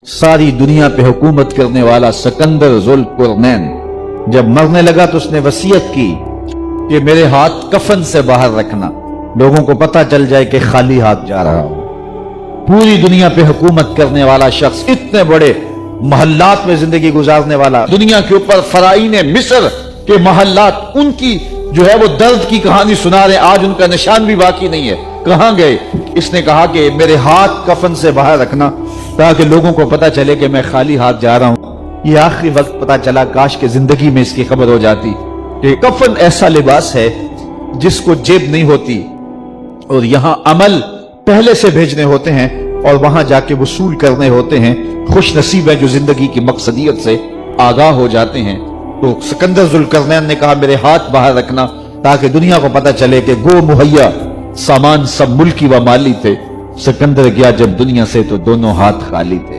सारी दुनिया पे हुकूमत करने वाला सिकंदर ज़ुल्क़ुरनैन जब मरने लगा तो उसने वसीयत की कि मेरे हाथ कफन से बाहर रखना, लोगों को पता चल जाए कि खाली हाथ जा रहा हूं। पूरी दुनिया पे हुकूमत करने वाला शख्स, इतने बड़े महल्लात में जिंदगी गुजारने वाला, दुनिया के ऊपर फराईने मिस्र के महल्लात उनकी जो है वो दर्द की कहानी सुना रहे, आज उनका निशान भी बाकी नहीं है, कहां गए? इसने कहा कि मेरे हाथ कफन से बाहर रखना ताकि लोगों को पता चले कि मैं खाली हाथ जा रहा हूं। ये आखिरी वक्त पता चला, काश के जिंदगी में इसकी खबर हो जाती कि कफन ऐसा लिबास है जिसको जेब नहीं होती और यहां अमल पहले से भेजने होते हैं और वहां जाके वसूल करने होते हैं। खुश नसीब है जो जिंदगी की मकसदियत से आगाह हो जाते हैं। तो सिकंदर ज़ुल्क़ुरनैन ने कहा मेरे हाथ बाहर रखना ताकि दुनिया को पता चले कि गो मुहैया सामान सब मुल्की व माली थे। सिकंदर गया जब दुनिया से तो दोनों हाथ खाली थे।